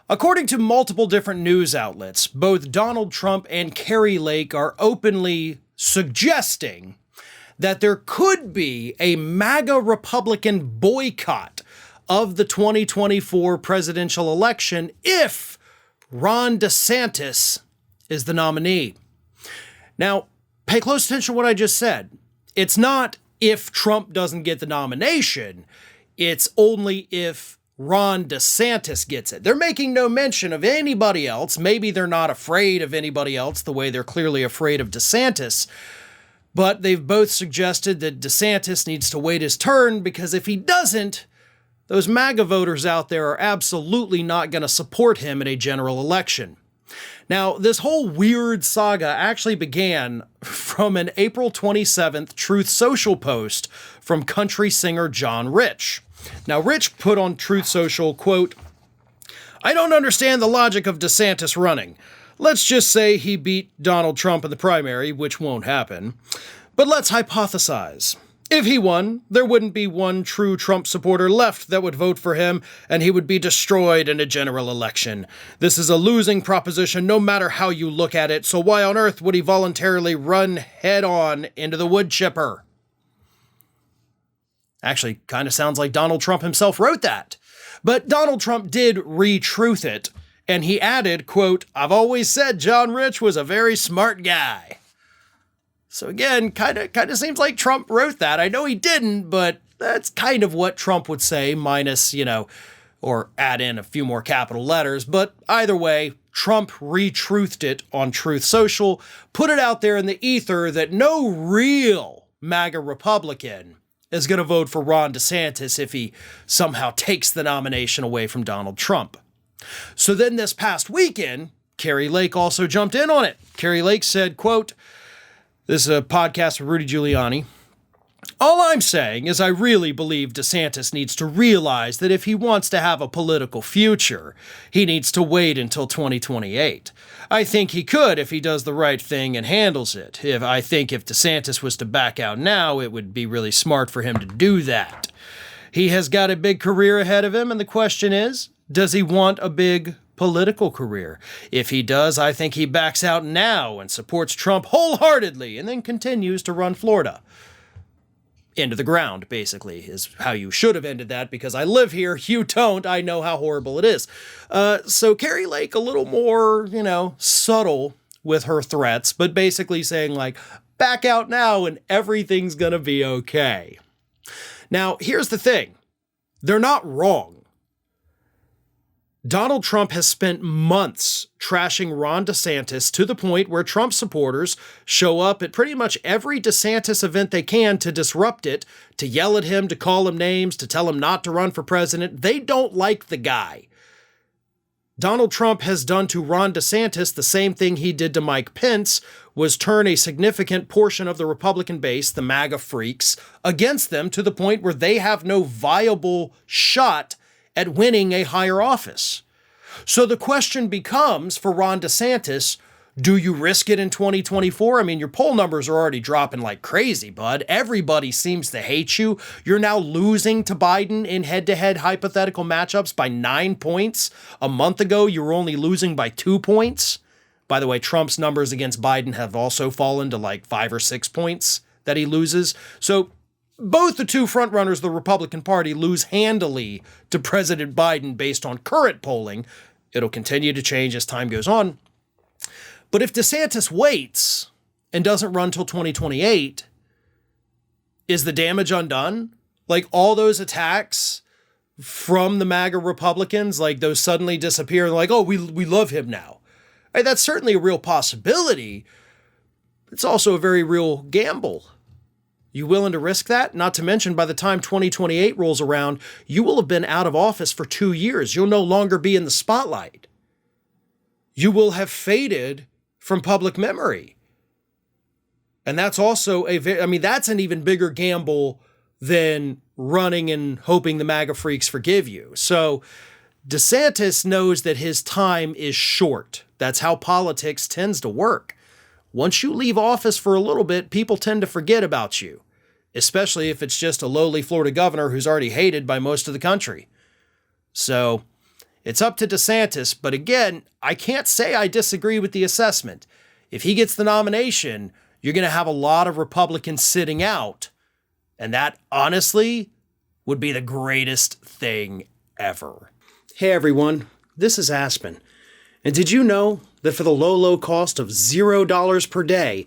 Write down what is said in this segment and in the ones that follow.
According to multiple different news outlets, both Donald Trump and Kari Lake are openly suggesting that there could be a MAGA Republican boycott of the 2024 presidential election if Ron DeSantis is the nominee. Now, pay close attention to what I just said. It's not if Trump doesn't get the nomination, it's only if Ron DeSantis gets it. They're making no mention of anybody else. Maybe they're not afraid of anybody else the way they're clearly afraid of DeSantis. But they've both suggested that DeSantis needs to wait his turn because if he doesn't, those MAGA voters out there are absolutely not going to support him in a general election. Now, this whole weird saga actually began from an April 27th Truth Social post from country singer John Rich. Now, Rich put on Truth Social, quote, "I don't understand the logic of DeSantis running. Let's just say he beat Donald Trump in the primary, which won't happen. But let's hypothesize. If he won, there wouldn't be one true Trump supporter left that would vote for him, and he would be destroyed in a general election. This is a losing proposition no matter how you look at it, so why on earth would he voluntarily run head-on into the wood chipper?" Actually, kind of sounds like Donald Trump himself wrote that. But Donald Trump did re-truth it, and he added, quote, "I've always said John Rich was a very smart guy." So again, kind of seems like Trump wrote that. I know he didn't, but that's kind of what Trump would say, minus, or add in a few more capital letters. But either way, Trump re-truthed it on Truth Social, put it out there in the ether that no real MAGA Republican is going to vote for Ron DeSantis if he somehow takes the nomination away from Donald Trump. So then this past weekend, Kari Lake also jumped in on it. Kari Lake said, quote, this is a podcast with Rudy Giuliani. "All I'm saying is I really believe DeSantis needs to realize that if he wants to have a political future, he needs to wait until 2028. I think he could if he does the right thing and handles it. I think if DeSantis was to back out now, it would be really smart for him to do that. He has got a big career ahead of him, and the question is, does he want a big political career? If he does, I think he backs out now and supports Trump wholeheartedly and then continues to run Florida into the ground, basically, is how you should have ended that, because I live here, you don't, I know how horrible it is." So Kari Lake, a little more, subtle with her threats, but basically saying like, back out now and everything's gonna be okay. Now, here's the thing. They're not wrong. Donald Trump has spent months trashing Ron DeSantis to the point where Trump supporters show up at pretty much every DeSantis event they can to disrupt it, to yell at him, to call him names, to tell him not to run for president. They don't like the guy. Donald Trump has done to Ron DeSantis the same thing he did to Mike Pence, was turn a significant portion of the Republican base, the MAGA freaks, against them to the point where they have no viable shot at winning a higher office. So the question becomes for Ron DeSantis, do you risk it in 2024? I mean, your poll numbers are already dropping like crazy, bud. Everybody seems to hate you. You're now losing to Biden in head-to-head hypothetical matchups by 9 points. A month ago, you were only losing by 2 points. By the way, Trump's numbers against Biden have also fallen to like 5 or 6 points that he loses. So both the two frontrunners of the Republican Party lose handily to President Biden based on current polling. It'll continue to change as time goes on. But if DeSantis waits and doesn't run till 2028, is the damage undone? Like all those attacks from the MAGA Republicans, like those suddenly disappear, like, oh, we love him now. Right, that's certainly a real possibility. It's also a very real gamble. You willing to risk that? Not to mention, by the time 2028 rolls around, you will have been out of office for 2 years. You'll no longer be in the spotlight. You will have faded from public memory. And that's also that's an even bigger gamble than running and hoping the MAGA freaks forgive you. So DeSantis knows that his time is short. That's how politics tends to work. Once you leave office for a little bit, people tend to forget about you, especially if it's just a lowly Florida governor who's already hated by most of the country. So It's up to DeSantis, but again, I can't say I disagree with the assessment. If he gets the nomination, you're going to have a lot of Republicans sitting out. And that, honestly, would be the greatest thing ever. Hey everyone, this is Aspen. And did you know that for the low cost of $0 per day,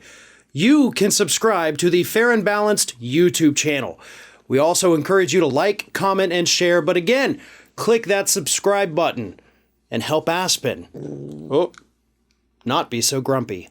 you can subscribe to the Fair and Balanced YouTube channel? We also encourage you to like, comment, and share, but again, click that subscribe button and help Aspen not be so grumpy.